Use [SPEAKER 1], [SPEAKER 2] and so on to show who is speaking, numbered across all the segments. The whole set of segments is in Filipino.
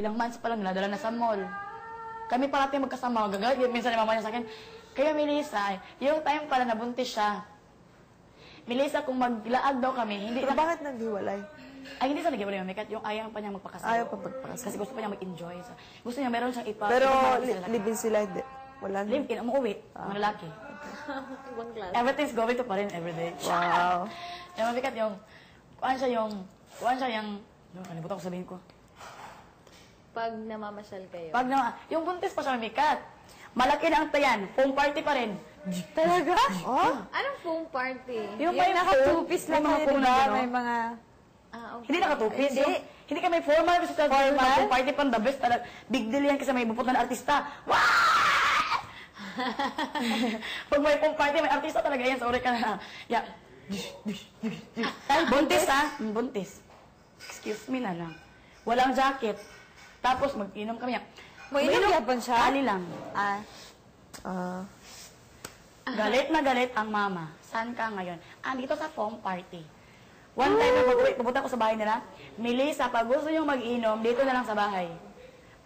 [SPEAKER 1] Ilang months pa lang, nadala na sa mall. Kami parati magkasama, gagalit. Minsan yung mama niya sa akin, kaya Melissa, yung time pala nabuntis siya. Melissa, kung maglaag daw kami, hindi
[SPEAKER 2] Pero bakit naghiwalay?
[SPEAKER 1] Ay, hindi sa nag-iwalay yung Mikat, yung ayaw pa niya magpakasal.
[SPEAKER 2] Ayaw pa magpakasal.
[SPEAKER 1] Kasi gusto pa niya mag-enjoy. Gusto niya meron siyang ipa...
[SPEAKER 2] Pero live-in sila, wala na.
[SPEAKER 1] Live-in, umuwi, mga lalaki.
[SPEAKER 3] Ibang class.
[SPEAKER 1] Everything's going to pa rin everyday.
[SPEAKER 2] Wow.
[SPEAKER 1] Yung Mikat, kuhaan siya yung, kalimutan ko sabihin ko.
[SPEAKER 3] Pag namamasyal kayo.
[SPEAKER 1] Pag yung buntis pa siya, Mikat, malaki na ang tayan, home party pa rin.
[SPEAKER 2] Talaga? Oh?
[SPEAKER 3] Anong foam party?
[SPEAKER 1] Yung may
[SPEAKER 2] naka-two-piece lang
[SPEAKER 1] mga
[SPEAKER 2] kayo,
[SPEAKER 1] foam
[SPEAKER 2] diba?
[SPEAKER 1] na,
[SPEAKER 2] May mga...
[SPEAKER 3] Okay.
[SPEAKER 1] Hindi naka-two-piece. Hindi kami formal. Formal? Home party pa, the best talaga. Big deal yan kasi may buputan na artista. Wow! Pag may home party, may artista talaga yan. Sorry ka na. Yeah. Buntis ha? Buntis. Excuse me na lang. Walang jacket. Tapos mag-inom kami.
[SPEAKER 2] Mainom yapon siya?
[SPEAKER 1] Ali lang. Galit na galit ang mama. Saan ka ngayon? Dito sa foam party. One time na pupunta ko sa bahay nila, Melissa, pag gusto nyo mag-inom, dito na lang sa bahay.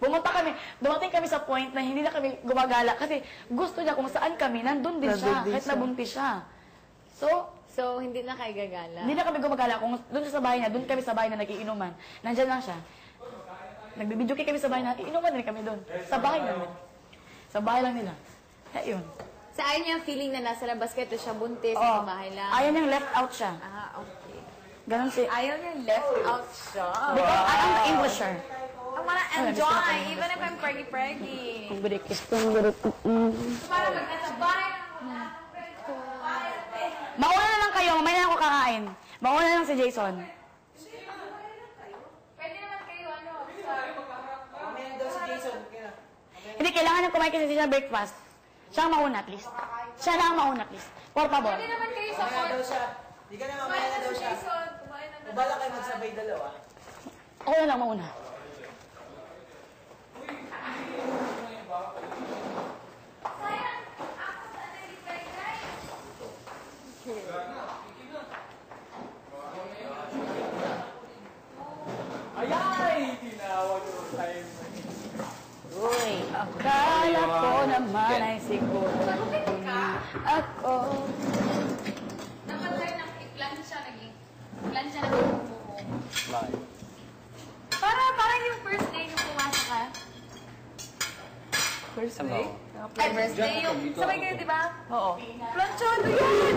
[SPEAKER 1] Pumunta kami, dumating kami sa point na hindi na kami gumagala kasi gusto niya kung saan kami, nandun din siya, kahit nabuntis siya.
[SPEAKER 3] So, hindi na kayo gagala?
[SPEAKER 1] Hindi na kami gumagala. Kung doon sa bahay niya, doon kami sa bahay na nag-iinuman. Nandyan lang siya. Nagbibidyo kami sa bahay na, iinuman din kami doon. Sa bahay namin. Sa bahay lang nila. Kaya yun.
[SPEAKER 3] Sa ayaw niya feeling na nasa labas kayo, ito siya buntis, sa bahay lang?
[SPEAKER 1] Ayaw niyang left out siya.
[SPEAKER 3] Okay.
[SPEAKER 1] Ganon si...
[SPEAKER 3] Ayaw niya left out siya.
[SPEAKER 1] Because I'm Englisher.
[SPEAKER 3] I wanna enjoy, even if I'm preggy-preggy. Para magkasabay.
[SPEAKER 1] Mauna na lang kayo, mamaya na ako kakain. Mauna na lang si Jason.
[SPEAKER 3] Pwede naman kayo,
[SPEAKER 4] Mamaya daw si Jason.
[SPEAKER 1] Hindi, kailangan niyang kumain kasi siya breakfast. Siya ang mauna at least. Siya lang ang mauna at least. Por favor.
[SPEAKER 3] Pwede naman kayo sa
[SPEAKER 4] Mamaya
[SPEAKER 3] court.
[SPEAKER 4] daw siya. Di ka na mamaya na daw siya.
[SPEAKER 3] Jason, kumain na
[SPEAKER 4] Bala kayo magsabay dalawa.
[SPEAKER 1] Ako na lang mauna.
[SPEAKER 4] Ayay! Tinawag yung time.
[SPEAKER 1] Uy, akala ko naman ay siguro ako.
[SPEAKER 3] Napatay ng i-plancha, naging-plancha na yung buho. Parang yung first day nung pumasok ka.
[SPEAKER 2] First day?
[SPEAKER 3] Ay, first day yung, sabay kayo, di ba?
[SPEAKER 2] Oo.
[SPEAKER 3] Planchado yan!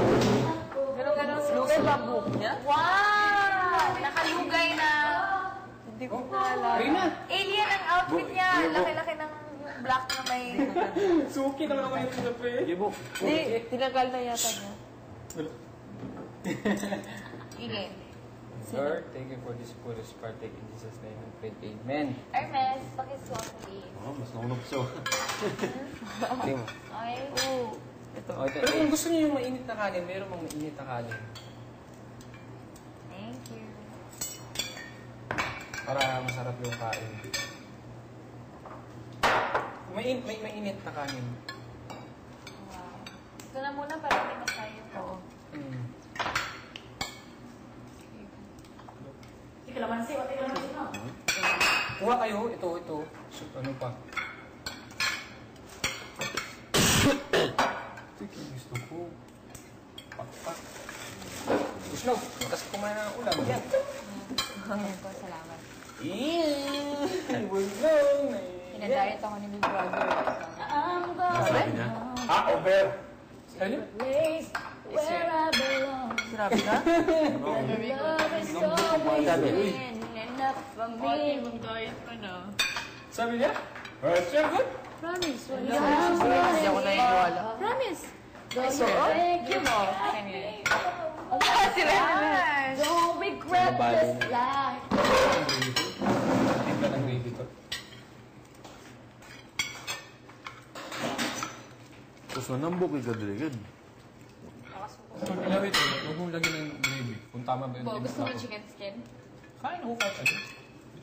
[SPEAKER 2] Ganun-ganun. Lugay ba ang buhok niya?
[SPEAKER 3] Wow! Nakalugay na.
[SPEAKER 2] Hindi ko naalala.
[SPEAKER 3] Alien ang outfit niya. Laki-laki ng black na may...
[SPEAKER 4] Suki naman ako yung sinabi.
[SPEAKER 2] Hindi, tinagal na yata niya.
[SPEAKER 3] Sige.
[SPEAKER 5] Lord, thank you for this foolish partake in Jesus' name and pray. Amen.
[SPEAKER 3] Hermes, pakiswap please.
[SPEAKER 5] Mas naunok siya. Okay mo.
[SPEAKER 3] Okay?
[SPEAKER 2] Ito.
[SPEAKER 5] Pero kung gusto niyo yung mainit na kanin, meron mang mainit na kanin.
[SPEAKER 3] Thank you.
[SPEAKER 5] Para masarap yung kain. May mainit na kanin.
[SPEAKER 3] Wow. Ito na muna para hindi masayo ko.
[SPEAKER 1] Si Kalamansi, wati Kalamansi na.
[SPEAKER 5] Kuha kayo, ito. So, ano pa? Ito yung gusto ko. Pakpak. Gusto, matas kumain na ng ulam. Yan.
[SPEAKER 3] Salamat.
[SPEAKER 5] Pinadiet
[SPEAKER 3] ako ni Big Brother.
[SPEAKER 5] over. Ano?
[SPEAKER 1] Place where I belong.
[SPEAKER 2] Sinabi ka?
[SPEAKER 1] Love is always been enough for me.
[SPEAKER 5] Sabi niya? Sure, good.
[SPEAKER 1] Promise,
[SPEAKER 2] Hindi ako naniniwala.
[SPEAKER 1] Promise.
[SPEAKER 2] So,
[SPEAKER 1] Thank you.
[SPEAKER 2] si Rene.
[SPEAKER 1] Don't regret this life.
[SPEAKER 5] Tingnan ng gravy to.
[SPEAKER 6] Tapos manambok ka delegad.
[SPEAKER 5] Alam ito, huwag mong lagyan ng gravy. Kung tama ba yung
[SPEAKER 3] Gusto mo chicken skin?
[SPEAKER 5] Kain ako kahit ano.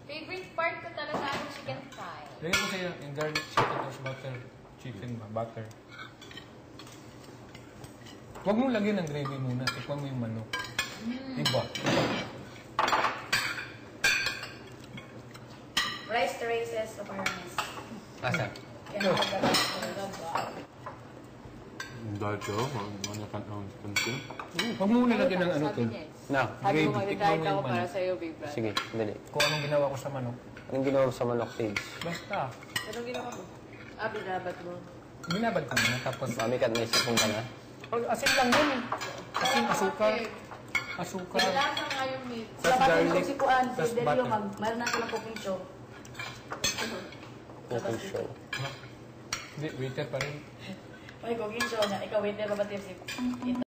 [SPEAKER 3] Favorite part ko talaga ang chicken fry.
[SPEAKER 5] Lagyan ko sa'yo yung garlic chicken tapos butter. Chicken ba? Butter. Huwag mong lagyan ng gravy muna. Tikman mo yung manok. Diba?
[SPEAKER 1] Rice traces of awareness.
[SPEAKER 5] Asa?
[SPEAKER 1] Kaya
[SPEAKER 6] Dahil siya, ano kan ang kantin.
[SPEAKER 5] Huwag mo muna lagyan ng ano to.
[SPEAKER 3] Sabi niya.
[SPEAKER 5] Na,
[SPEAKER 3] Sabi
[SPEAKER 5] gravy.
[SPEAKER 3] mo mag-diet
[SPEAKER 5] Tikman
[SPEAKER 3] ako
[SPEAKER 5] mo
[SPEAKER 3] para
[SPEAKER 5] yung
[SPEAKER 3] sa'yo, Big Brother.
[SPEAKER 5] Sige, dali. Kung anong ginawa ko sa manok.
[SPEAKER 7] Anong ginawa mo sa manok, Tids?
[SPEAKER 5] Basta.
[SPEAKER 3] Anong ginawa mo? Binabat mo.
[SPEAKER 5] Binabad ko muna tapos...
[SPEAKER 7] Mami kat may sipong ka na.
[SPEAKER 5] Asin lang yun eh. Asin, asukar. Asukar.
[SPEAKER 3] Nilasa nga yung meat.
[SPEAKER 5] Plus
[SPEAKER 1] Dapat
[SPEAKER 5] garlic.
[SPEAKER 1] yung si Kuan, si
[SPEAKER 5] Plus
[SPEAKER 1] Delio,
[SPEAKER 5] butter.
[SPEAKER 1] mayroon na silang cooking show.
[SPEAKER 7] Cooking show.
[SPEAKER 5] Hindi, waiter pa rin.
[SPEAKER 1] May cooking show na, ikaw waiter ka ba, Tips? Ito.